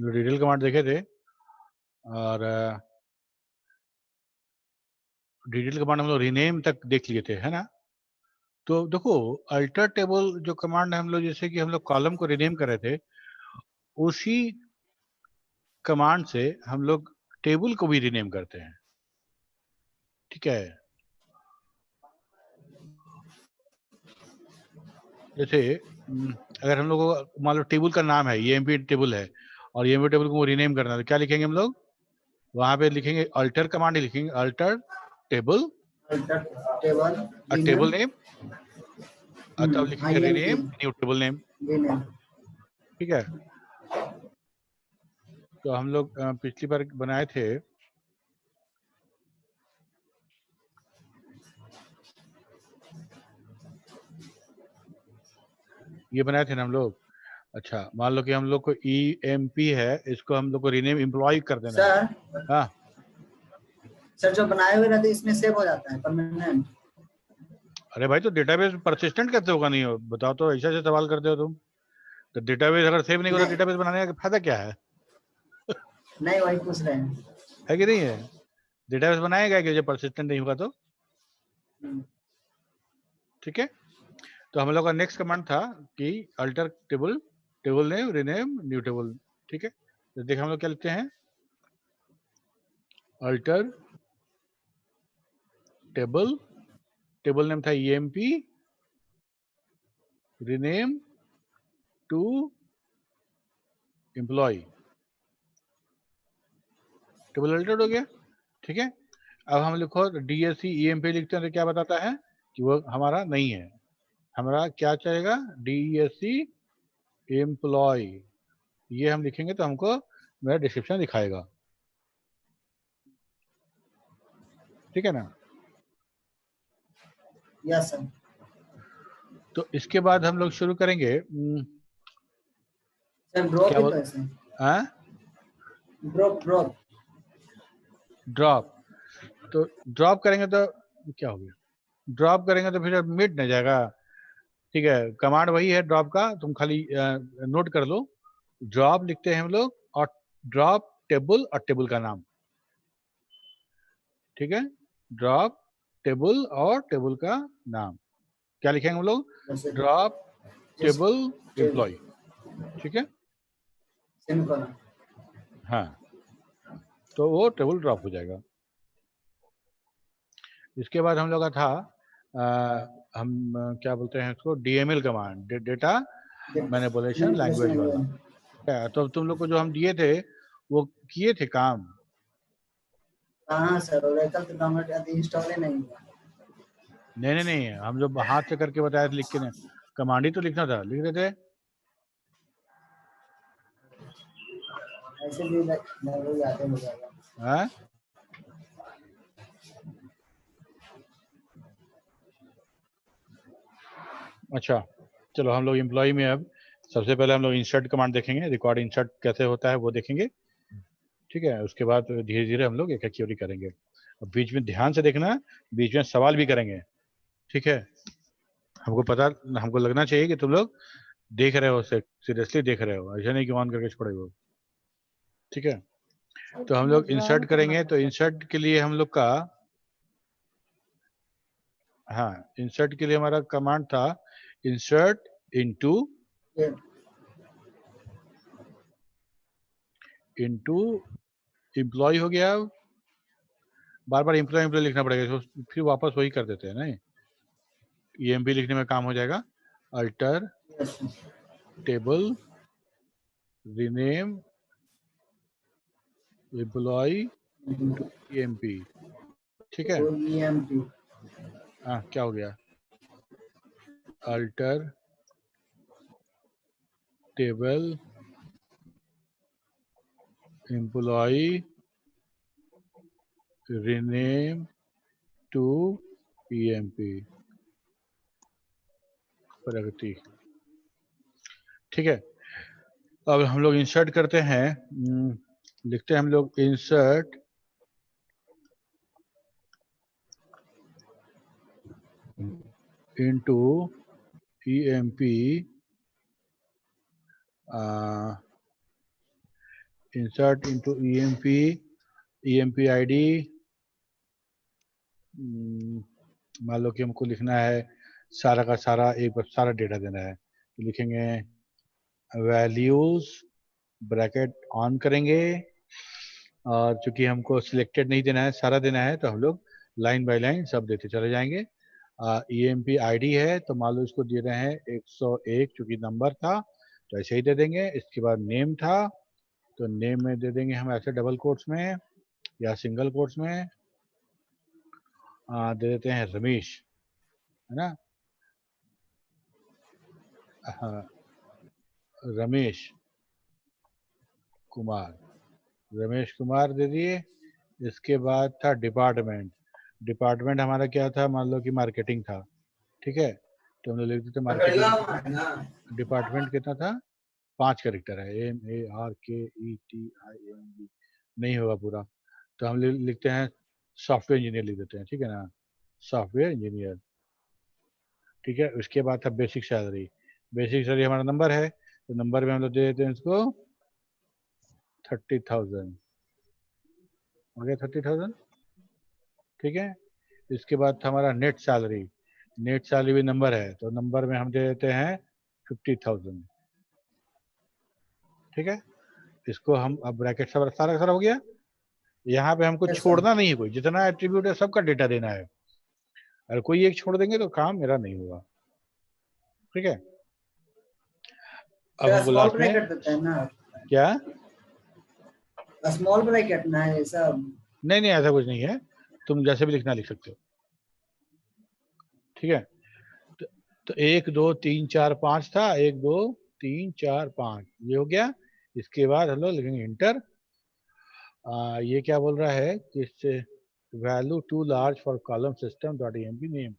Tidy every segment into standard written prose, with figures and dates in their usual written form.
Detail command देखे थे और डिटेल कमांड हम लोग रीनेम तक देख लिए थे, है ना? तो देखो अल्टर टेबल जो कमांड है हम लोग, जैसे कि हम लोग कॉलम को रीनेम कर रहे थे, उसी कमांड से हम लोग टेबल को भी रीनेम करते हैं। ठीक है, जैसे अगर हम लोग को मान लो टेबल का नाम है, ये एमपी टेबल है और ये एमपी टेबल को रीनेम करना है, तो क्या लिखेंगे हम लोग? वहां पे लिखेंगे अल्टर कमांड ही लिखेंगे, अल्टर टेबल टेबल नेम, तब लिखेंगे रीनेम न्यू टेबल नेम। ठीक है, तो हम लोग पिछली बार बनाए थे, ये बनाए थे ना हम लोग। अच्छा, मान लो कि हम लोग को EMP है, इसको हम लोग को रीनेम एम्प्लॉय कर देना है। हाँ सर, जो बनाए हुए रहते इसमें सेव हो जाता है परमानेंट। अरे भाई, तो डेटाबेस परसिस्टेंट कैसे होगा? नहीं हो बताओ तो, ऐसा ऐसे सवाल करते हो तुम। तो डेटाबेस अगर सेव नहीं हो रहा, डेटाबेस बनाने का फायदा क्या है? नहीं, वही पूछ रहे हैं। है कि नहीं है? डेटाबेस बनाएगा कि जब परसिस्टेंट नहीं होगा तो। ठीक है, तो हम लोग का नेक्स्ट कमांड था कि alter table, table name rename new table. ठीक है, तो देखिए हम लोग क्या लिखते हैं, अल्टर टेबल, टेबल नेम था EMP, rename to employ, table altered हो गया। ठीक है, अब हम लिखो DSC EMP लिखते हैं तो क्या बताता है कि वो हमारा नहीं है, हमारा क्या चाहेगा, DSC एम्प्लॉय। ये हम लिखेंगे तो हमको मेरा डिस्क्रिप्शन दिखाएगा। ठीक है ना? Yes sir. तो इसके बाद हम लोग शुरू करेंगे सर ड्रॉप क्या भी बोल, कैसे? हाँ, ड्रॉप ड्रॉप। तो ड्रॉप करेंगे तो क्या हो गया, ड्रॉप करेंगे तो फिर मिट नहीं जाएगा। ठीक है, कमांड वही है ड्रॉप का, तुम खाली नोट कर लो। ड्रॉप लिखते हैं हम लोग, और ड्रॉप टेबल और टेबल का नाम। ठीक है, ड्रॉप टेबल और टेबल का नाम क्या लिखेंगे हम लोग, ड्रॉप टेबल एम्प्लॉय। ठीक है, सिंपल। हाँ, तो वो टेबल ड्रॉप हो जाएगा। इसके बाद हम लोग का था हम क्या बोलते हैं इसको, DML command, data manipulation language वाला। तो तुम लोग को जो हम दिए थे वो किए थे काम? हाँ सर, ओरेकल तो डाउनलोड अभी इंस्टॉल ही नहीं हुआ। नहीं, हम जो हाथ से करके बताया था लिख के, नहीं कमांड ही तो लिखना था, लिख देते। ऐसे भी लगभग याद हो जाएगा। हाँ, अच्छा, चलो हम लोग एम्प्लॉय में अब सबसे पहले हम लोग इंसर्ट कमांड देखेंगे, रिकॉर्ड इंसर्ट कैसे होता है वो देखेंगे। ठीक है, उसके बाद धीरे धीरे हम लोग एक एक क्वेरी करेंगे। अब बीच में ध्यान से देखना, बीच में सवाल भी करेंगे। ठीक है, हमको पता, हमको लगना चाहिए कि तुम लोग देख रहे हो, सीरियसली देख रहे हो, ऐसा नहीं कि ऑन करके छोड़े हो। ठीक है, तो हम लोग इंसर्ट करेंगे, तो इंसर्ट के लिए हम लोग का, हाँ, इंसर्ट के लिए हमारा कमांड था इंसर्ट इनटू, एम्प्लॉय हो गया। बार बार एम्प्लॉय एम्प्लॉय लिखना पड़ेगा, तो फिर वापस वही कर देते हैं ना, EMP लिखने में काम हो जाएगा। Alter table rename employ to EMP। ठीक है, हाँ, क्या हो गया, alter table employ rename to EMP प्रगति। ठीक है, अब हम लोग इंसर्ट करते हैं, लिखते हैं हम लोग insert into EMP insert into EMP ID, मान लो कि हमको लिखना है सारा का सारा, एक बार सारा डेटा देना है, तो लिखेंगे वैल्यूज, ब्रैकेट ऑन करेंगे, और चूंकि हमको सिलेक्टेड नहीं देना है, सारा देना है, तो हम लोग लाइन बाय लाइन सब देते चले जाएंगे। ईएमपी आईडी है तो मान लो इसको दे रहे हैं 101, चूंकि नंबर था तो ऐसे ही दे देंगे। इसके बाद नेम था तो नेम में दे देंगे हम ऐसे डबल कोट्स में या सिंगल कोट्स में, दे देते हैं रमेश, है ना, हाँ, रमेश कुमार, रमेश कुमार दे दिए। इसके बाद था डिपार्टमेंट, डिपार्टमेंट हमारा क्या था, मान लो कि मार्केटिंग था, ठीक है, तो हम लोग लिख देते मार्केटिंग। डिपार्टमेंट कितना था, 5 कैरेक्टर है, MARKETING, नहीं होगा पूरा, तो हम लिखते हैं सॉफ्टवेयर इंजीनियर लिख देते हैं, ठीक है ना, सॉफ्टवेयर इंजीनियर, ठीक है। उसके बाद था बेसिक सैलरी, बेसिक सैलरी हमारा नंबर है, तो नंबर में हम लोग दे देते हैं इसको 30,000, हो गया 30,000, ठीक है। इसके बाद था हमारा नेट सैलरी, नेट सैलरी भी नंबर है, तो नंबर में हम दे देते हैं 50,000, ठीक है। इसको हम अब ब्रैकेट सब सारा सारा हो गया। यहाँ पे हमको छोड़ना नहीं है, कोई जितना एट्रीब्यूट है सबका डेटा देना है, अगर कोई एक छोड़ देंगे तो काम मेरा नहीं होगा, ठीक है। अब हमको लास्ट में देते हैं ना, क्या स्मॉल ब्रैकेट ना है सब, नहीं ऐसा कुछ नहीं है, तुम जैसे भी लिखना लिख सकते हो, ठीक है। तो 1 2 3 4 5 था, 1 2 3 4 5 ये हो गया। इसके बाद हम लोग लिखेंगे इंटर। ये क्या बोल रहा है कि value too large for column system dot MP name,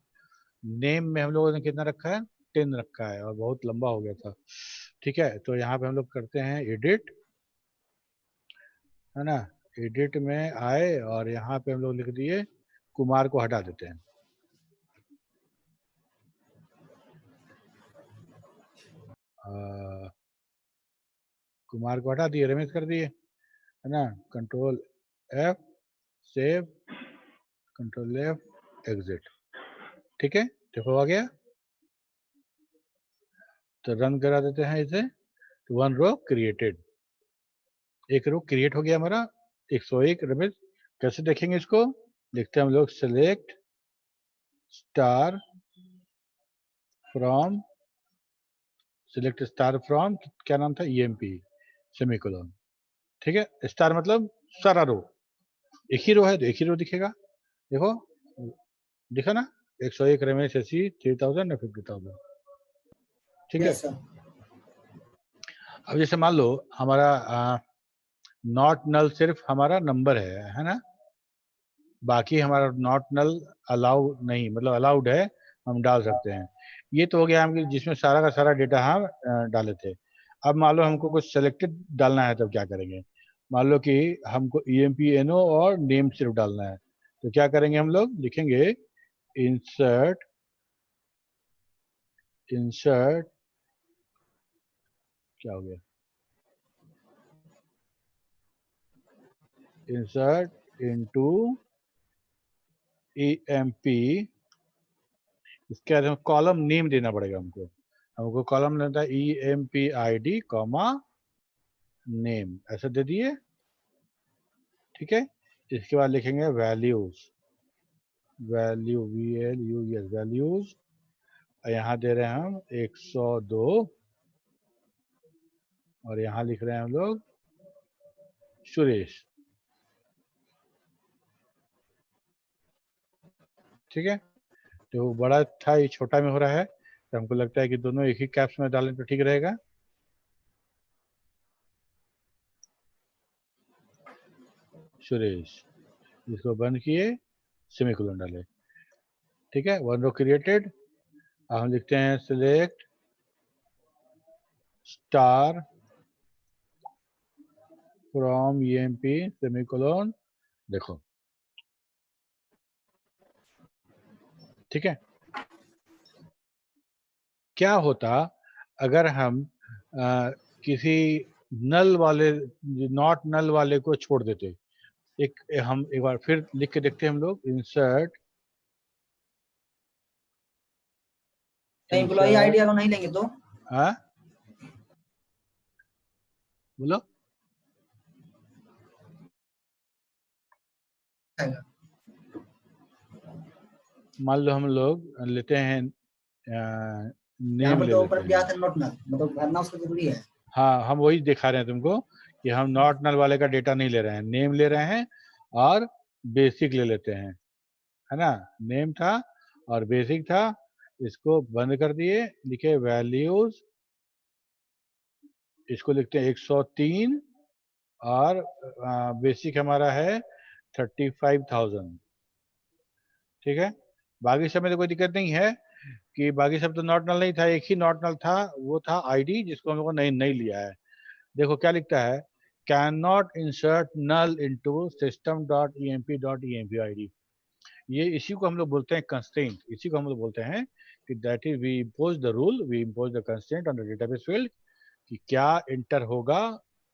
name में हम लोगों ने कितना रखा है, 10 रखा है, और बहुत लंबा हो गया था, ठीक है। तो यहाँ पे हम लोग करते हैं एडिट, है ना, एडिट में आए और यहाँ पे हम लोग लिख दिए कुमार को हटा देते हैं, कुमार को हटा दिए, रमेश कर दिए, है ना, control F save, control F exit, ठीक है। देखो आ गया, तो रन करा देते हैं इसे, तो 1 रो क्रिएटेड, एक रो क्रिएट हो गया हमारा 101 रमेश। कैसे देखेंगे इसको, लिखते हैं हम लोग select star from, select star from, क्या नाम था, EMP सेमीकोलन, ठीक है। स्टार मतलब सारा रो, एक ही रो है तो एक ही रो दिखेगा, देखो दिखा ना, 101 रमेश ऐसी 3,000 या 50,000, ठीक है। अब जैसे मान लो हमारा नॉट नल सिर्फ हमारा नंबर है ना, बाकी हमारा नॉट नल अलाउ नहीं, मतलब अलाउड है, हम डाल सकते हैं। ये तो हो गया हम जिसमें सारा का सारा डेटा हम डाले थे। अब मान लो हमको कुछ सेलेक्टेड डालना है, तो क्या करेंगे, मान लो कि हमको EMPNO और नेम सिर्फ डालना है, तो क्या करेंगे, हम लोग लिखेंगे इंसर्ट, इंसर्ट क्या हो गया, इंसर्ट इनटू EMP, इसके बाद कॉलम नेम देना पड़ेगा हमको, हमको कॉलम लेता है EMP ID कॉमा नेम, ऐसे दे दिए, ठीक है। इसके बाद लिखेंगे वैल्यूज, वैल्यू VLUES वैल्यूज, यहाँ दे रहे हैं हम 102, और यहाँ लिख रहे हैं हम लोग सुरेश, ठीक है। तो बड़ा था ये छोटा में हो रहा है, तो हमको लगता है कि दोनों एक ही कैप्स में डालें तो ठीक रहेगा, सुरेश, इसको बंद किए, सेमीकोलन डाले, ठीक है। 1 रो क्रिएटेड। हम लिखते हैं select star from EMP semicolon, देखो, ठीक है। क्या होता अगर हम किसी नल वाले, नॉट नल वाले को छोड़ देते। हम एक बार फिर लिख के देखते हैं हम लोग, इंसर्ट एम्प्लॉई आईडी को नहीं लेंगे तो? हाँ बोलो। मान लो हम लोग लेते हैं यहाँ नेम पर ले तो लेते ऊपर दिया हैं। था नॉट नल, मतलब भरना उसका जरूरी है। हाँ हम वही दिखा रहे हैं तुमको कि हम नॉट नल वाले का डेटा नहीं ले रहे हैं, नेम ले रहे हैं और बेसिक ले लेते हैं, है ना। नेम था और बेसिक था, इसको बंद कर दिए, लिखे वैल्यूज, इसको लिखते हैं 103 और बेसिक हमारा है 35,000। ठीक है, बाकी सब में तो कोई दिक्कत नहीं है कि बाकी सब तो नॉट नल नहीं था, एक ही नॉट नल था, वो था आईडी, जिसको हम लोग नहीं नहीं लिया है। देखो क्या लिखता है, can not insert null into system dot emp dot emp id। ये इसी को हम लोग बोलते हैं कंस्ट्रेंट, इसी को हम लोग बोलते हैं कि that is we impose the rule, we impose the constraint on the database field कि क्या इंटर होगा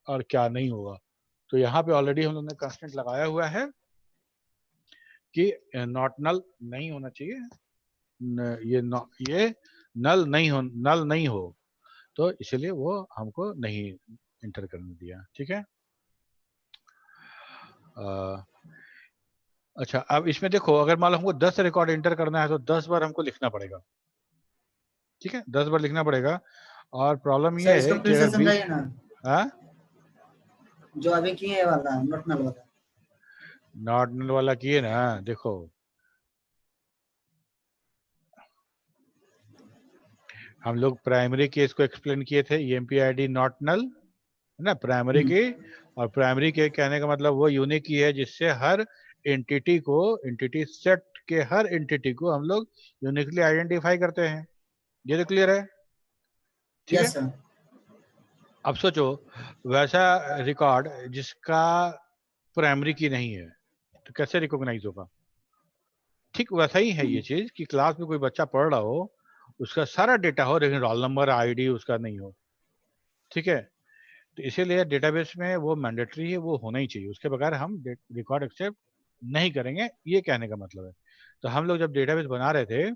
और क्या नहीं होगा। तो यहाँ पे ऑलरेडी हम लोग ने कंस्ट्रेंट लगाया हुआ है कि नॉट नल नहीं होना चाहिए, ये नल नहीं हो, तो इसलिए वो हमको नहीं इंटर करने दिया। ठीक है, अच्छा अब इसमें देखो, अगर मान लो हमको 10 रिकॉर्ड इंटर करना है तो 10 बार हमको लिखना पड़ेगा। ठीक है, 10 बार लिखना पड़ेगा। और प्रॉब्लम सर ये इसको है कि फिर से अगर समझाइए ना, हाँ जो अभी किए वाला नॉट नल वाला। नॉट नल वाला किए ना, देखो हम लोग प्राइमरी केस को एक्सप्लेन किए थे, emp id नॉट नल, है ना, प्राइमरी की। और प्राइमरी के कहने का मतलब वो यूनिक की है जिससे हर एंटिटी को, एंटिटी सेट के हर एंटिटी को हम लोग यूनिकली आइडेंटिफाई करते हैं। ये तो क्लियर है। ठीक है, यस सर। अब सोचो वैसा रिकॉर्ड जिसका प्राइमरी की नहीं है तो कैसे रिकॉग्नाइज होगा। ठीक वैसा ही है ये चीज कि क्लास में कोई बच्चा पढ़ रहा हो, उसका सारा डेटा हो लेकिन रोल नंबर आईडी उसका नहीं हो। ठीक है, तो इसीलिए डेटाबेस में वो मैंडेटरी है, वो होना ही चाहिए, उसके बगैर हम रिकॉर्ड एक्सेप्ट नहीं करेंगे, ये कहने का मतलब है। तो हम लोग जब डेटाबेस बना रहे थे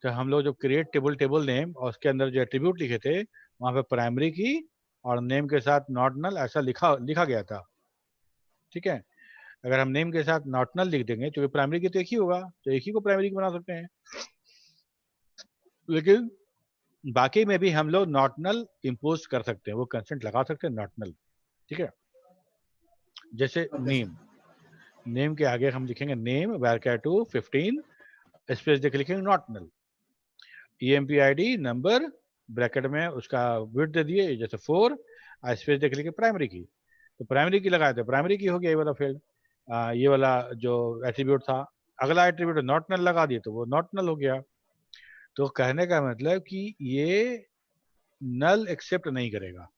तो हम लोग जब क्रिएट टेबल टेबल नेम और उसके अंदर जो एट्रीब्यूट लिखे थे वहां पे प्राइमरी की और नेम के साथ नॉट नल ऐसा लिखा लिखा गया था। ठीक है, अगर हम नेम के साथ नॉट नल लिख देंगे, क्योंकि प्राइमरी की तो एक ही होगा, तो एक ही को प्राइमरी की बना सकते हैं, लेकिन बाकी में भी हम लोग नॉट नल इम्पोज कर सकते हैं, वो कंसेंट लगा सकते हैं नॉट नल। ठीक है, जैसे ओके नेम, सर। नेम के आगे हम लिखेंगे नेम varchar2 15 स्पेस देख लिखेंगे not null, emp id number bracket में उसका विड्थ दे दिए जैसे 4, स्पेस देख लिखे प्राइमरी की, तो प्राइमरी की लगाए थे, प्राइमरी की हो गया ये वाला फील्ड, ये वाला जो एट्रीब्यूट था। अगला एट्रीब्यूट नॉट नल लगा दिए तो वो नॉट नल हो गया। तो कहने का मतलब कि ये नल एक्सेप्ट नहीं करेगा,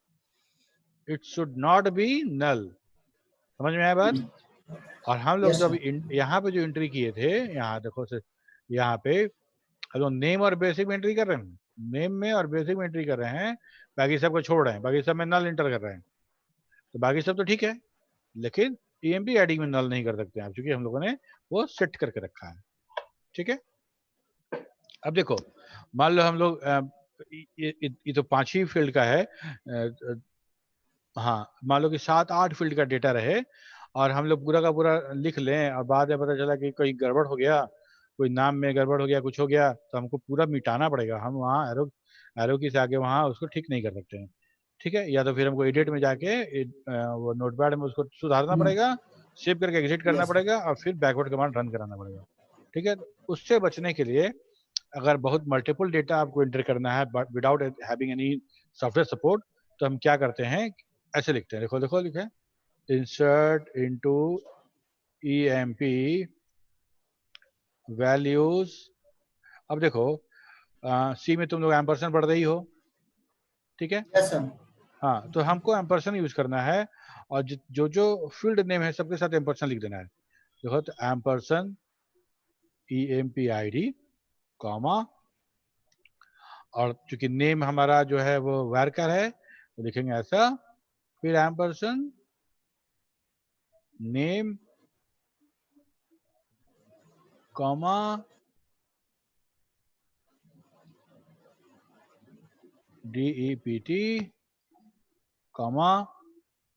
it should not be null. समझ में आया बात। और हम लोग यस जो सर। अभी यहाँ पे जो एंट्री किए थे, यहाँ देखो से, यहाँ पे हम लोग नेम और बेसिक में एंट्री कर रहे हैं, नेम में और बेसिक में एंट्री कर रहे हैं, बाकी सबको छोड़ रहे हैं, बाकी सब में नल एंटर कर रहे हैं। तो बाकी सब तो ठीक है, लेकिन emp id में नल नहीं कर सकते हैं क्योंकि हम लोगों ने वो सेट करके रखा है। ठीक है, अब देखो मान लो हम लोग ये तो 5 ही फील्ड का है, हाँ मान लो कि 7-8 फील्ड का डेटा रहे और हम लोग पूरा का पूरा लिख लें और बाद में पता चला कि कोई गड़बड़ हो गया, कोई नाम में गड़बड़ हो गया, कुछ हो गया, तो हमको पूरा मिटाना पड़ेगा, हम वहाँ एरो की से आगे वहाँ उसको ठीक नहीं कर सकते हैं। ठीक है, या तो फिर हमको एडिट में जाके वो नोटपैड में उसको सुधारना पड़ेगा, सेव करके एग्जिट करना यस सर। पड़ेगा और फिर बैकवर्ड कमांड रन कराना पड़ेगा। ठीक है, तो उससे बचने के लिए अगर बहुत मल्टीपल डेटा आपको एंटर करना है but without having any software support, तो हम क्या करते हैं, ऐसे लिखते हैं, देखो देखो लिखे इंसर्ट इनटू emp वैल्यूज। अब देखो सी में तुम लोग एम्परसेंड पढ़ रही हो, ठीक है, यस सर। हाँ तो हमको एम्परसेंड यूज करना है और जो जो फील्ड नेम है सबके साथ एम्परसेंड लिख देना है। देखो तो एम्परसेंड emp id कॉमा, और चूंकि नेम हमारा जो है वो varchar है तो लिखेंगे ऐसा, फिर ampersand name comma DEPT comma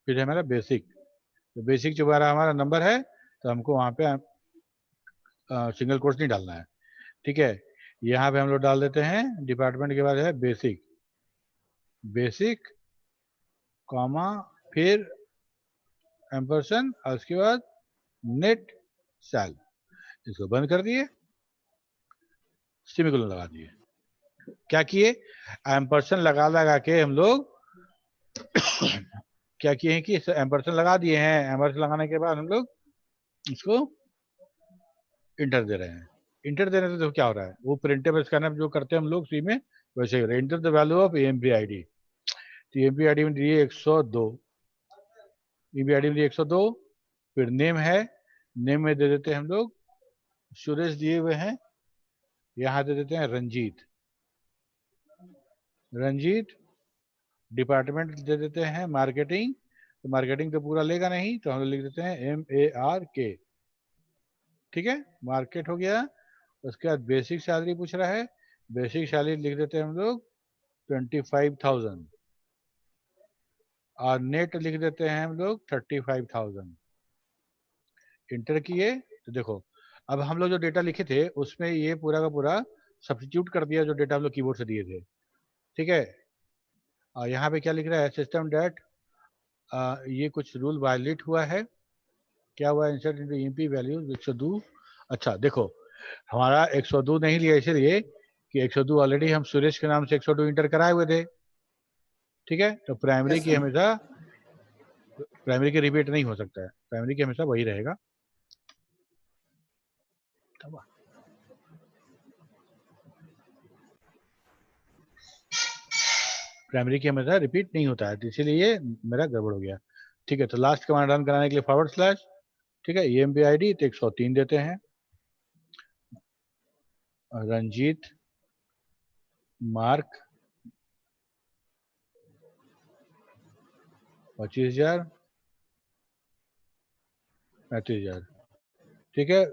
फिर है हमारा बेसिक। तो बेसिक जो हमारा नंबर है तो हमको वहां पे सिंगल कोट्स नहीं डालना है। ठीक है, यहाँ पे हम लोग डाल देते हैं डिपार्टमेंट के बाद है बेसिक, बेसिक कॉमा फिर एम्परसेंड और उसके बाद नेट सेल। इसको बंद कर दिए, सेमीकोलन लगा दिए। क्या किए, एम्परसेंड लगा लगा के हम लोग क्या किए हैं कि एम्परसेंड लगा दिए हैं। एम्परसेंड लगाने के बाद हम लोग इसको इंटर दे रहे हैं। इंटर देने से तो क्या हो रहा है, वो प्रिंटेबल स्कैनर जो करते हैं हम लोग सी में वैसे ही हो रहा है। Enter the value of EMP ID। तो EMP ID में दिए 102, EMP ID में दिए 102। फिर नेम है, नेम में दे देते हैं हम लोग सुरेश दिए हुए हैं, यहाँ दे देते हैं रंजीत, रंजीत। डिपार्टमेंट दे देते हैं मार्केटिंग, तो मार्केटिंग तो पूरा लेगा नहीं तो हम लोग लिख देते हैं MARK। ठीक है, मार्केट हो गया। उसके बाद बेसिक सैलरी पूछ रहा है, बेसिक सैलरी लिख देते हैं हम लोग 25,000 और नेट लिख देते हैं हम लोग 35,000। इंटर किए तो देखो अब हम लोग जो डेटा लिखे थे उसमें ये पूरा का पूरा सब्स्टिट्यूट कर दिया जो डेटा हम लोग कीबोर्ड से दिए थे। ठीक है, और यहाँ पे क्या लिख रहा है, सिस्टम डैट ये कुछ रूल वायलेट हुआ है। क्या हुआ, इंसर्ट इनटू EMP वैल्यू 102। अच्छा देखो, हमारा 102 नहीं लिया इसलिए कि 102 ऑलरेडी हम सुरेश के नाम से 102 इंटर कराए हुए थे। ठीक है, तो प्राइमरी की हमेशा, प्राइमरी की रिपीट नहीं हो सकता है, प्राइमरी की हमेशा वही रहेगा। प्राइमरी की हमेशा रिपीट नहीं होता है, तो इसीलिए मेरा गड़बड़ हो गया। ठीक है, तो लास्ट कमांड रन कराने के लिए फॉरवर्ड स्लैश, ठीक है, EMP ID तो 103 देते हैं, रंजीत मार्क 25,000 35,000। ठीक है,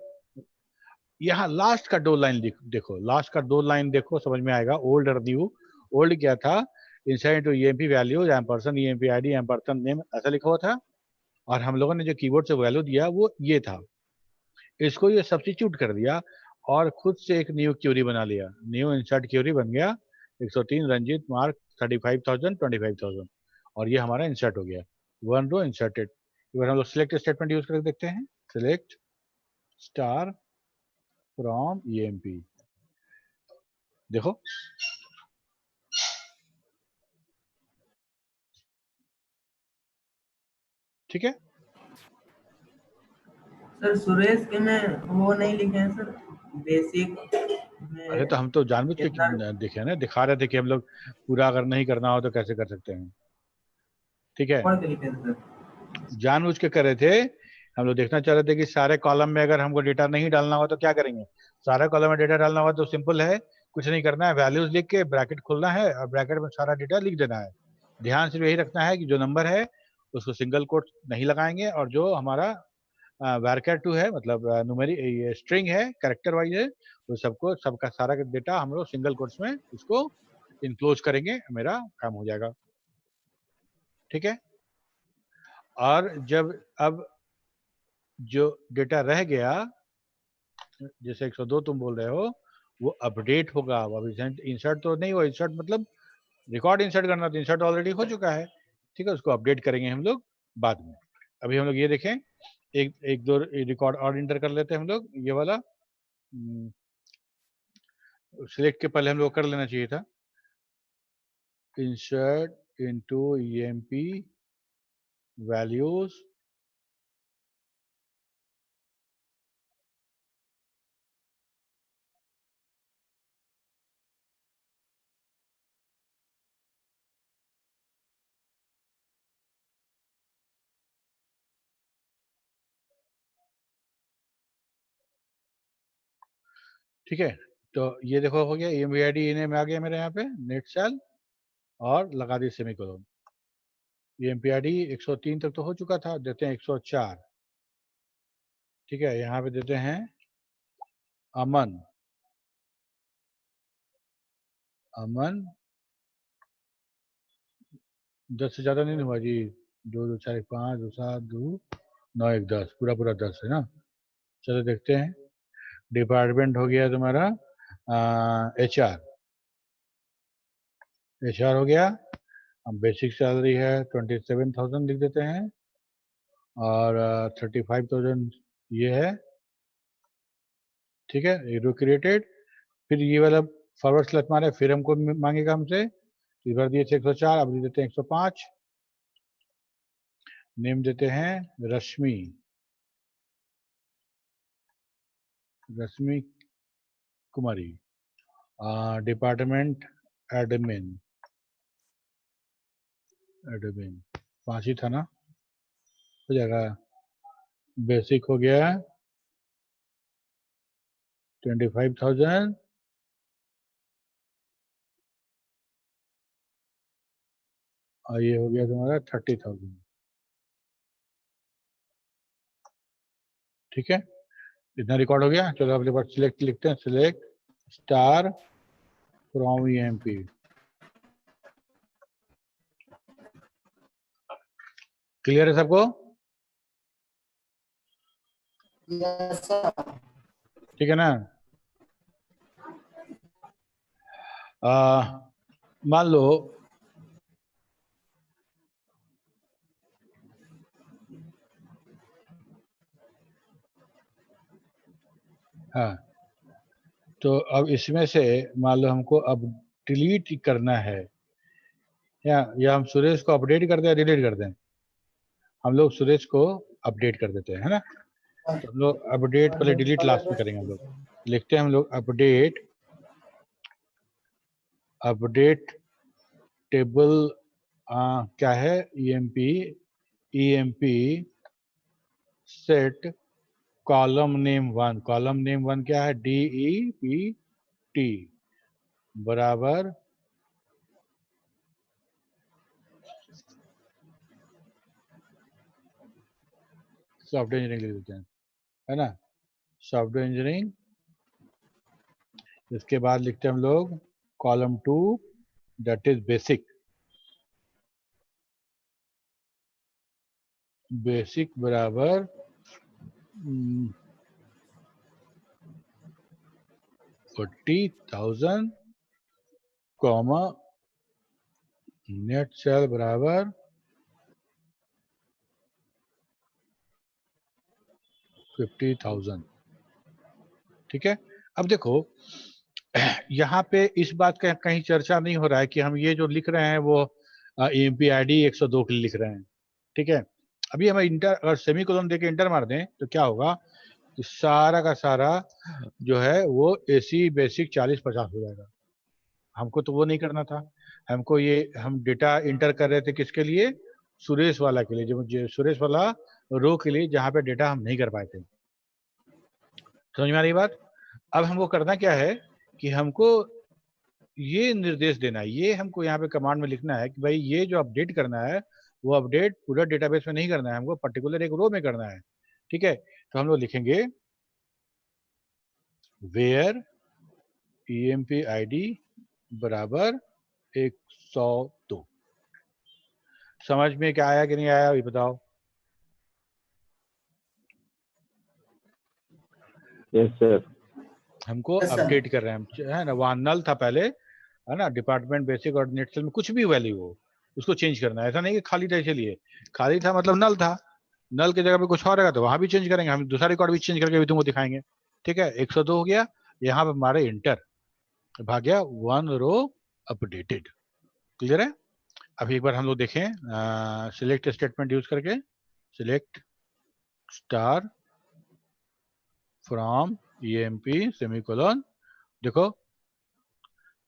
यहाँ लास्ट का दो लाइन देखो, लास्ट का दो लाइन देखो समझ में आएगा। ओल्ड और न्यू, ओल्ड क्या था, inside to EMP values ampersand EMP ID ampersand name ऐसा लिखा हुआ था, और हम लोगों ने जो कीबोर्ड से वैल्यू दिया वो ये था। इसको ये सब्स्टिट्यूट कर दिया और खुद से एक न्यू क्यूरी बना लिया, न्यू इंसर्ट क्यूरी बन गया 103 रंजीत मार्क 35,000 25,000, और ये हमारा इंसर्ट हो गया, वन रो इंसर्टेड। एक हम लोग सिलेक्ट स्टेटमेंट यूज करके देखते हैं, सिलेक्ट स्टार फ्रॉम EMP। देखो ठीक है, सर सुरेश के में वो नहीं लिखे हैं सर, बेसिक अरे तो में हम तो जानबूझ के कितना देखे ना, दिखा रहे थे कि हम लोग पूरा अगर नहीं करना हो तो कैसे कर सकते हैं। ठीक है, पढ़ के लिखे हैं सर। जानबूझ के कर रहे थे, हम लोग देखना चाह रहे थे कि सारे कॉलम में अगर हमको डेटा नहीं डालना हो तो क्या करेंगे। सारे कॉलम में डेटा डालना हो तो सिंपल है, कुछ नहीं करना है, वैल्यूज लिख के ब्रैकेट खोलना है और ब्रैकेट में सारा डेटा लिख देना है। ध्यान सिर्फ यही रखना है कि जो नंबर है उसको सिंगल कोट नहीं लगाएंगे, और जो हमारा वैरकर 2 है मतलब न्यूमेरिक ये स्ट्रिंग है कैरेक्टर वाइज है, तो सबको सबका सारा डेटा हम लोग सिंगल कोट्स में उसको इनक्लोज करेंगे, मेरा काम हो जाएगा। ठीक है, और जब अब जो डेटा रह गया जैसे 102 तुम बोल रहे हो वो अपडेट होगा। अब इंसर्ट तो नहीं हुआ, इंसर्ट मतलब रिकॉर्ड इंसर्ट करना, तो इंसर्ट ऑलरेडी हो चुका है। ठीक है, उसको अपडेट करेंगे हम लोग बाद में। अभी हम लोग ये देखें, एक एक दो रिकॉर्ड और इंटर कर लेते हैं हम लोग, ये वाला सिलेक्ट के पहले हम लोग कर लेना चाहिए था, इंसर्ट इनटू EMP वैल्यूज, ठीक है। तो ये देखो हो गया, EMP ID इन्हें में आ गया मेरे यहाँ पे नेट सेल, और लगा दी सेमीकोलन। EMPID 103 तक तो हो चुका था, देते हैं 104। ठीक है, यहाँ पे देते हैं अमन। अमन 10 से ज्यादा नहीं हुआ जी, 2 2 4 1 5 2 7 2 9 1 10, पूरा 10 है ना। चलो देखते हैं। डिपार्टमेंट हो गया तुम्हारा HR। HR हो गया। अब बेसिक सैलरी है 27,000 लिख देते हैं, और 35,000 ये है। ठीक है, ये क्रिएटेड। फिर ये वाला फॉरवर्ड स्लैश मारे, फिर हमको मांगेगा हमसे, इस बार दिए थे 104, अब देते हैं 105। नेम देते हैं Rashmi. Rashmi Kumari. Department admin. Admin 5 ही था ना, हो जाएगा। बेसिक हो गया 25,000, और ये हो गया तुम्हारा 30,000। ठीक है, इतना रिकॉर्ड हो गया। चलो अगले बार सिलेक्ट लिखते हैं, select star from EMP। Clear है सबको? Yes sir. ठीक है ना। मान लो हाँ, तो अब इसमें से मान लो हमको अब डिलीट करना है, या हम सुरेश को अपडेट कर दें या डिलीट कर दें। हम लोग सुरेश को अपडेट कर देते हैं, है ना। तो हम लोग अपडेट पहले, डिलीट लास्ट में करेंगे। हम लोग लिखते हैं, हम लोग अपडेट, अपडेट टेबल क्या है, EMP set column name 1। Column name 1 क्या है, DEPT बराबर सॉफ्टवेयर इंजीनियरिंग लिख देते हैं, है ना। सॉफ्टवेयर इंजीनियरिंग, इसके बाद लिखते हैं हम लोग column 2 that is basic. Basic बराबर 40,000 कॉमा नेट सेल बराबर 50,000। ठीक है, अब देखो यहाँ पे इस बात का कहीं चर्चा नहीं हो रहा है कि हम ये जो लिख रहे हैं वो EMPID 102 के लिए लिख रहे हैं। ठीक है, अभी हम इंटर, अगर सेमी कोलन देके इंटर मार दें तो क्या होगा कि सारा का सारा जो है वो AC बेसिक 40-50 हो जाएगा। हमको तो वो नहीं करना था। हमको ये, हम डेटा इंटर कर रहे थे किसके लिए, सुरेश वाला के लिए, जो सुरेश वाला रो के लिए, जहाँ पे डेटा हम नहीं कर पाए थे। समझ में आ रही बात? अब हमको करना क्या है कि हमको ये निर्देश देना है, ये हमको यहाँ पे कमांड में लिखना है कि भाई ये जो अपडेट करना है वो अपडेट पूरा डेटाबेस में नहीं करना है, हमको पर्टिकुलर एक रो में करना है। ठीक है, तो हम लोग लिखेंगे वेयर EMPID बराबर 102। समझ में क्या आया कि नहीं आया, ये बताओ। Yes sir. हमको Yes, sir. अपडेट कर रहे हैं, है ना। वहां नल था पहले, है ना, डिपार्टमेंट बेसिक और नेट सेल में कुछ भी वैल्यू हो उसको चेंज करना है। ऐसा नहीं कि खाली था इसलिए, खाली था मतलब नल था, नल की जगह पे कुछ और रहेगा तो वहां भी चेंज करेंगे, हम दूसरा रिकॉर्ड भी चेंज करके भी तुमको दिखाएंगे। ठीक है, 102 हो गया, यहाँ पे हमारे इंटर भाग गया 1 रो अपडेटेड। क्लियर है? अभी एक बार हम लोग देखें सिलेक्ट स्टेटमेंट यूज करके, select star from EMP semicolon. देखो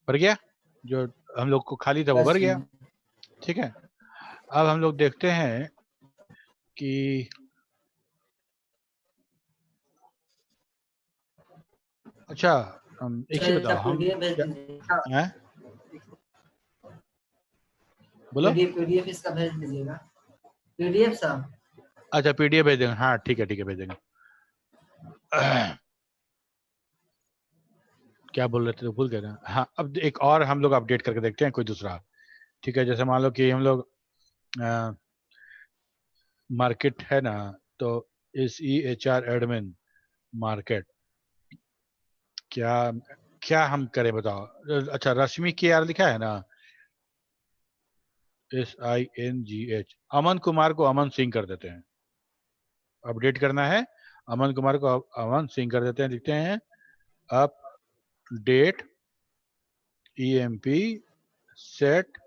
भर गया, जो हम लोग को खाली था वो भर गया। ठीक है, अब हम लोग देखते हैं कि अच्छा, एक ही बताओ, हम भेज दीजिए। हैं बोलो। पीडीएफ इसका भेज दीजिएगा, पीडीएफ साहब। अच्छा पीडीएफ भेज देंगे, हाँ ठीक है भेज देंगे। क्या बोल रहे थे तो भूल गए ना। हाँ अब एक और हम लोग अपडेट करके देखते हैं कोई दूसरा। ठीक है, जैसे मान लो कि हम लोग मार्केट है ना, तो SEHR एडमिन मार्केट, क्या क्या हम करें बताओ। अच्छा रश्मि के आर लिखा है ना, SINGH, अमन कुमार को अमन सिंह कर देते हैं। अपडेट करना है, अमन कुमार को अमन सिंह कर देते हैं। लिखते हैं अपडेट EMP सेट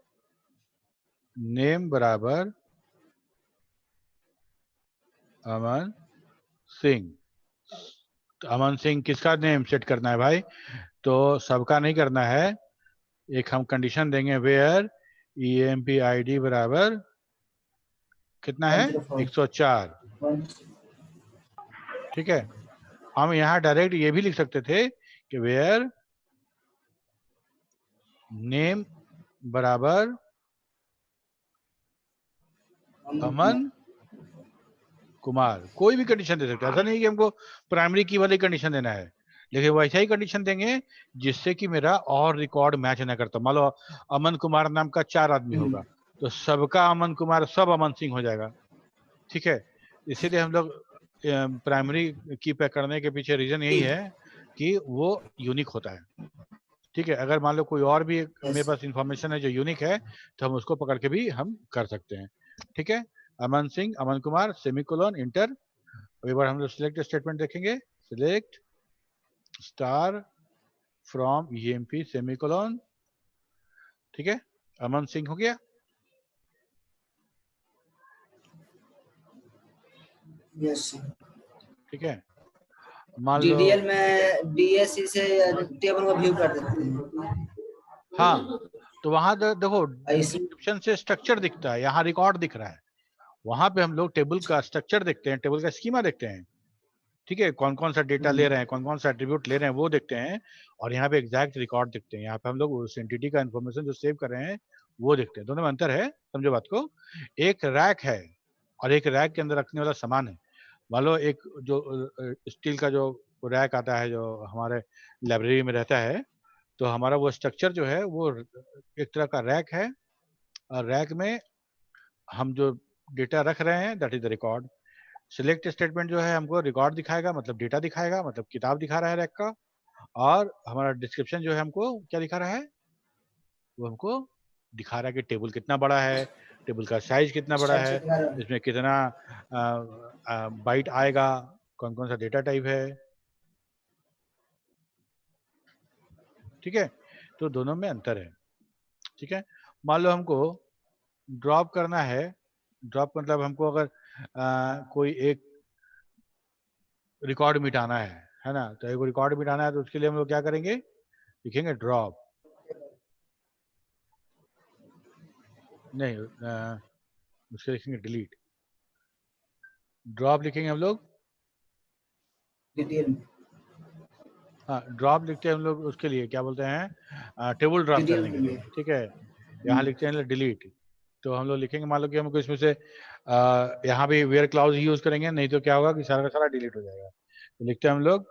नेम बराबर अमन सिंह। तो अमन सिंह किसका नेम सेट करना है भाई, तो सबका नहीं करना है। एक हम कंडीशन देंगे वेयर EMP ID बराबर कितना है 104 104। ठीक है, हम यहाँ डायरेक्ट ये भी लिख सकते थे कि वेयर नेम बराबर अमन कुमार, कोई भी कंडीशन दे सकते हैं। ऐसा नहीं कि हमको प्राइमरी की वाली कंडीशन देना है, लेकिन वैसा ही कंडीशन देंगे जिससे कि मेरा और रिकॉर्ड मैच ना करता। मान लो अमन कुमार नाम का 4 आदमी होगा, तो सबका अमन कुमार सब अमन सिंह हो जाएगा। ठीक है, इसीलिए हम लोग प्राइमरी की पे करने के पीछे रीजन यही है कि वो यूनिक होता है। ठीक है, अगर मान लो कोई और भी मेरे पास इंफॉर्मेशन है जो यूनिक है, तो हम उसको पकड़ के भी हम कर सकते हैं। ठीक है, अमन सिंह अमन कुमार सेमीकोलन इंटर। अब एक बार हम लोग सिलेक्ट स्टेटमेंट देखेंगे, select star from EMP semicolon. ठीक है, अमन सिंह हो गया। यस। ठीक है, मान लो डीडीएल में BSC से टेबल को व्यू कर देते हैं। हाँ, तो वहां देखो ऐसे डिस्क्रिप्शन से स्ट्रक्चर दिखता है, यहाँ रिकॉर्ड दिख रहा है। वहां पे हम लोग टेबल का स्ट्रक्चर देखते हैं, टेबल का स्कीमा देखते हैं। ठीक है, कौन कौन सा डेटा ले रहे हैं, कौन कौन सा एट्रीब्यूट ले रहे हैं वो देखते हैं। और यहाँ पे एग्जैक्ट रिकॉर्ड देखते हैं। यहाँ पे हम लोग उस एंटिटी का इन्फॉर्मेशन जो सेव कर रहे हैं वो देखते हैं। दोनों में अंतर है, समझो बात को। एक रैक है और एक रैक के अंदर रखने वाला सामान है। मान लो एक जो स्टील का जो रैक आता है जो हमारे लाइब्रेरी में रहता है, तो हमारा वो स्ट्रक्चर जो है वो एक तरह का रैक है, और रैक में हम जो डेटा रख रहे हैं that is the record. Select statement जो है हमको रिकॉर्ड दिखाएगा, मतलब डेटा दिखाएगा, मतलब किताब दिखा रहा है रैक का। और हमारा डिस्क्रिप्शन जो है हमको क्या दिखा रहा है, वो हमको दिखा रहा है कि टेबल कितना बड़ा है, टेबल का साइज कितना बड़ा है, इसमें कितना बाइट आएगा, कौन कौन सा डेटा टाइप है। ठीक है, तो दोनों में अंतर है। ठीक है, मान लो हमको ड्रॉप करना है। ड्रॉप मतलब हमको अगर कोई एक रिकॉर्ड मिटाना है ना, तो एक रिकॉर्ड मिटाना है तो उसके लिए हम लोग क्या करेंगे, लिखेंगे ड्रॉप। नहीं उसके लिखेंगे डिलीट। ड्रॉप लिखेंगे हम लोग, डीडीएल हाँ ड्रॉप लिखते हैं हम लोग उसके लिए क्या बोलते हैं, टेबल ड्रॉप करने के के लिए। लिए। ठीक है, यहाँ लिखते हैं डिलीट। तो हम लोग लिखेंगे, मान लो कि हमको इसमें से यहाँ भी वेयर क्लाउज यूज करेंगे, नहीं तो क्या होगा कि सारा का सारा डिलीट हो जाएगा। तो लिखते हैं हम लोग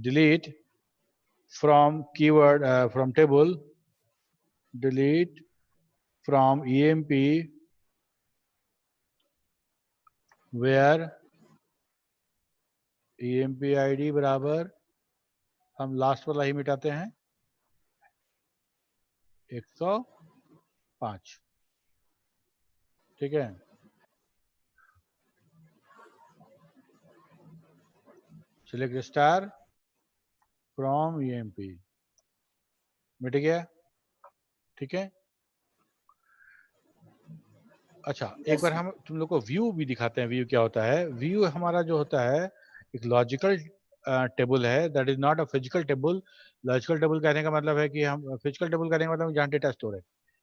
delete from keyword from table, delete from EMP where EMP ID बराबर, हम लास्ट वाला ही मिटाते हैं 105। ठीक है, सिलेक्ट स्टार फ्रॉम EMP, मिट गया। ठीक है, अच्छा एक बार हम तुम लोग को व्यू भी दिखाते हैं। व्यू क्या होता है, व्यू हमारा जो होता है एक लॉजिकल टेबल है, that is not a physical table. Logical table कहने का मतलब है कि हम फिजिकल टेबल कहने का मतलब जहाँ डेटा स्टोर है।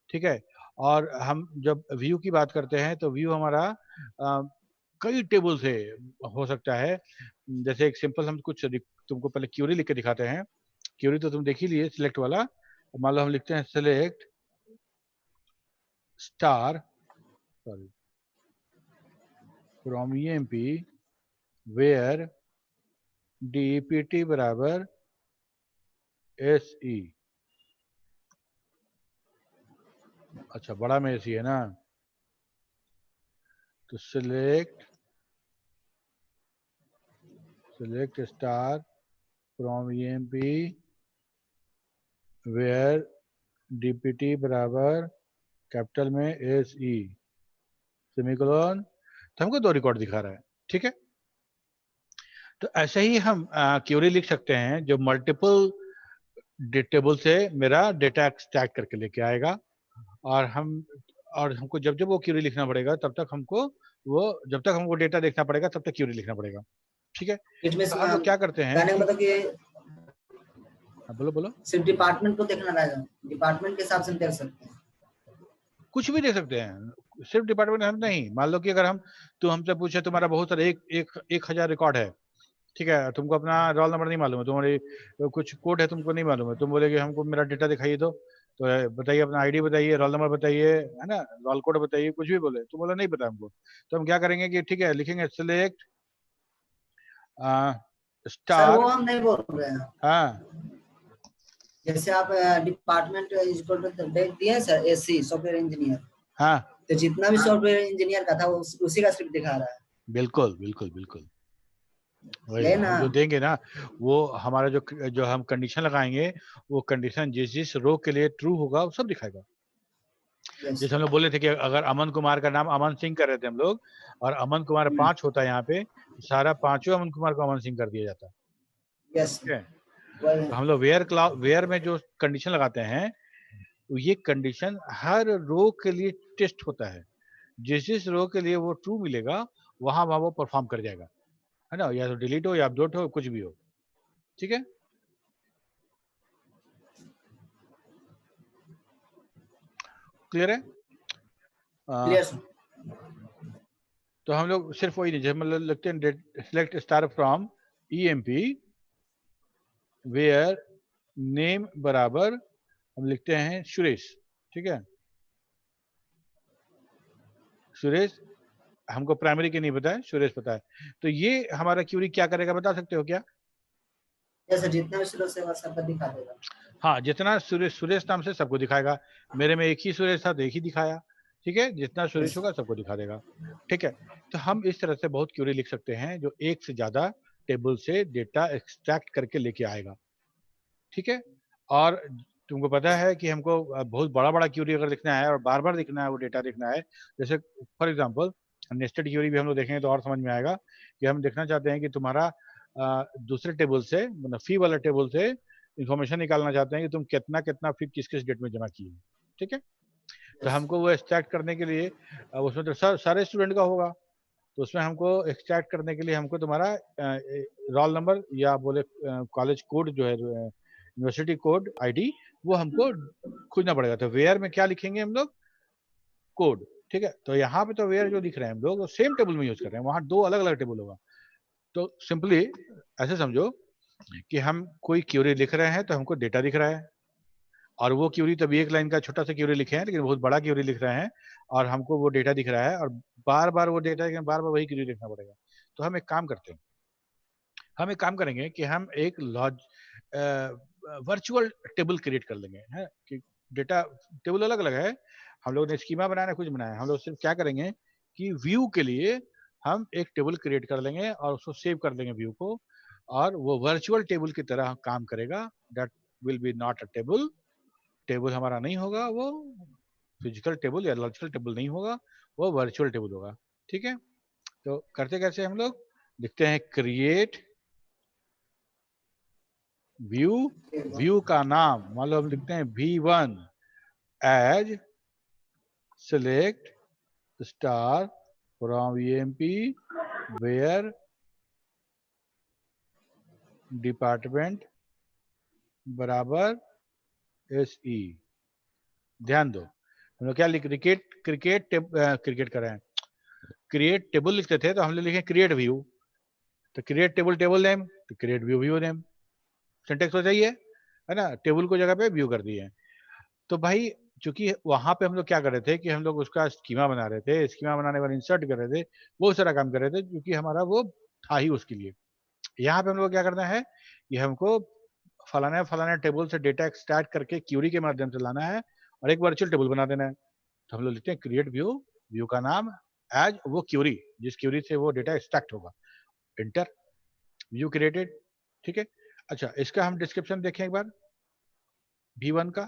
ठीक है, और हम जब व्यू की बात करते हैं तो व्यू हमारा कई टेबल से हो सकता है। जैसे एक सिंपल हम कुछ तुमको पहले क्यूरी लिख के दिखाते हैं। क्यूरी तो तुम देख ही लिए, सिलेक्ट वाला। मान लो हम लिखते हैं select star sorry from EMP where DPT बराबर SE। अच्छा बड़ा में SE है ना, तो select star from EMP where DPT बराबर कैपिटल में SE सेमीकोलन। तो हमको 2 रिकॉर्ड दिखा रहा है, ठीक है। तो ऐसे ही हम क्यूरी लिख सकते हैं जो मल्टीपल टेबल से मेरा डेटा एक्सट्रैक्ट करके लेके आएगा, और हमको जब जब वो क्यूरी लिखना पड़ेगा तब तक हमको जब तक हमको डेटा देखना पड़ेगा तब तक क्यूरी लिखना पड़ेगा, ठीक है। इसमें तो हम लोग क्या करते हैं कहने का कि मतलब कि बोलो सिर्फ डिपार्टमेंट को देखना रहेगा, डिपार्टमेंट के हिसाब से देख सकते हैं, कुछ भी दे सकते हैं, सिर्फ डिपार्टमेंट हम नहीं। मान लो कि अगर तू हमसे पूछे तुम्हारा बहुत सारे 1,000 रिकॉर्ड है, ठीक है, तुमको अपना रोल नंबर नहीं मालूम है, तुम्हारी कुछ कोड है तुमको नहीं मालूम है, तुम बोलेगे हमको मेरा डेटा दिखाइए, तो बताइए अपना आईडी बताइए, रोल नंबर बताइए, है ना, रोल कोड बताइए, कुछ भी बोले, तुम बोला नहीं पता हमको, तो हम क्या करेंगे कि ठीक है लिखेंगे सिलेक्ट सर स्टार। वो हम नहीं बोल रहे हैं, हाँ जैसे आप डिपार्टमेंट दिए सर SC सॉफ्टवेयर इंजीनियर, हाँ तो जितना भी सॉफ्टवेयर इंजीनियर का था उसी का सिर्फ दिखा रहा है। बिल्कुल बिल्कुल बिल्कुल वही यही ना, हम जो देंगे ना, वो हमारा जो हम कंडीशन लगाएंगे, वो कंडीशन जिस रो के लिए ट्रू होगा वो सब दिखाएगा। यस जैसे हम लोग बोले थे कि अगर अमन कुमार का नाम अमन सिंह कर रहे थे हम लोग, और अमन कुमार 5 होता है यहाँ पे, सारा 5 अमन कुमार को अमन सिंह कर दिया जाता है, यस ठीक है। तो हम लोग वेयर में जो कंडीशन लगाते हैं, तो ये कंडीशन हर रो के लिए टेस्ट होता है, जिस रो के लिए वो ट्रू मिलेगा वहां वो परफॉर्म कर जाएगा, है ना, या तो डिलीट हो या अपडेट हो, कुछ भी हो, ठीक है। क्लियर है? क्लियर। तो हम लोग सिर्फ वही नहीं, जब मतलब लिखते हैं select star from EMP where name बराबर हम लिखते हैं सुरेश, ठीक है। सुरेश हमको प्राइमरी के नहीं पता है, सुरेश पता है, तो ये हमारा क्यूरी क्या करेगा बता सकते हो क्या? जैसे जितना भी सुरेश है सबका दिखा देगा। हाँ, जितना सुरेश नाम से सबको दिखाएगा, मेरे में एक ही सुरेश था तो एक ही दिखाया, ठीक है, जितना सुरेश होगा सबको दिखा देगा, ठीक है। तो हम इस तरह से बहुत क्यूरी लिख सकते हैं जो एक से ज्यादा टेबल से डेटा एक्सट्रैक्ट करके लेके आएगा, ठीक है। और तुमको पता है कि हमको बहुत बड़ा बड़ा क्यूरी अगर लिखना है और बार बार लिखना है, वो डेटा देखना है, जैसे फॉर एग्जांपल नेस्टेड क्यूरी भी हम लोग देखेंगे तो और समझ में आएगा कि हम देखना चाहते हैं कि तुम्हारा दूसरे टेबल से, मतलब फी वाला टेबल से इंफॉर्मेशन निकालना चाहते हैं कि तुम कितना कितना फी किस किस डेट में जमा किए, ठीक है। तो हमको वो एक्सट्रैक्ट करने के लिए उसमें तो सारे स्टूडेंट का होगा, तो उसमें हमको एक्सट्रैक्ट करने के लिए हमको तुम्हारा रोल नंबर या बोले कॉलेज कोड जो है, यूनिवर्सिटी कोड आईडी, वो हमको खोजना पड़ेगा। तो वेयर में क्या लिखेंगे हम लोग? कोड, ठीक है। तो यहाँ पे तो वेयर जो लिख रहे हैं हम लोग सेम टेबल में यूज कर रहे हैं, वहां 2 अलग अलग टेबल होगा। तो सिंपली ऐसे समझो कि हम कोई क्यूरी लिख रहे हैं तो हमको डेटा दिख रहा है, और वो क्यूरी तभी एक लाइन का छोटा सा क्यूरी लिखे हैं, लेकिन बहुत बड़ा क्यूरी लिख रहे हैं और हमको वो डेटा दिख रहा है, और बार बार वो डेटा बार बार वही क्यूरी लिखना पड़ेगा। तो हम एक काम करते हैं, हम एक काम करेंगे कि हम एक वर्चुअल टेबल क्रिएट कर लेंगे, है कि डेटा टेबल अलग अलग है, हम लोग ने स्कीमा बनाया ना कुछ बनाया, हम लोग सिर्फ क्या करेंगे कि व्यू के लिए हम एक टेबल क्रिएट कर लेंगे और उसको सेव कर देंगे व्यू को, और वो वर्चुअल टेबल की तरह काम करेगा। That will be not a table, table हमारा नहीं होगा, वो फिजिकल टेबल या लॉजिकल टेबल नहीं होगा, वो वर्चुअल टेबल होगा, ठीक है। तो करते कैसे हम लोग, लिखते हैं क्रिएट व्यू, व्यू का नाम मान लो हम लिखते हैं V1 as select star from EMP where department बराबर SE। ध्यान दो हम लोग क्या लिख क्रिकेट कर रहे हैं, क्रिएट टेबल लिखते थे तो हम लोग लिखे क्रिएट व्यू, तो क्रिएट टेबल नेम, तो क्रिएट व्यू नेम, सिंटेक्स हो जाइए, है ना, टेबल को जगह पे व्यू कर दिए। तो भाई क्योंकि वहां पे हम लोग क्या कर रहे थे कि हम लोग उसका स्कीमा बना रहे थे, स्कीमा बनाने वाले इंसर्ट कर रहे थे, वो सारा काम कर रहे थे, क्योंकि हमारा वो था ही उसके लिए। यहाँ पे हम लोग क्या करना है, ये हमको फलाना फलाना टेबल से डेटा एक्सट्रैक्ट करके क्यूरी के माध्यम से लाना है और एक वर्चुअल टेबल बना देना है। तो हम लोग लिखते हैं क्रिएट व्यू, व्यू का नाम एज वो क्यूरी, जिस क्यूरी से वो डेटा एक्सट्रैक्ट होगा, इंटर, व्यू क्रिएटेड। ठीक है। अच्छा, इसका हम डिस्क्रिप्शन देखें एक बार V1 का,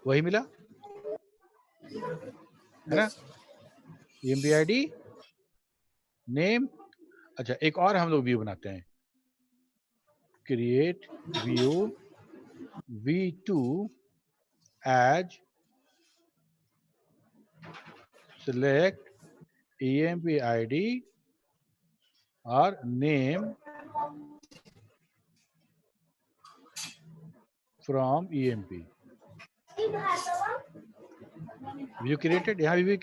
वही मिला है ना, EMP ID नेम। अच्छा, एक और हम लोग व्यू बनाते हैं, create view V2 as select EMP ID और name from EMP। View created, यहाँ भी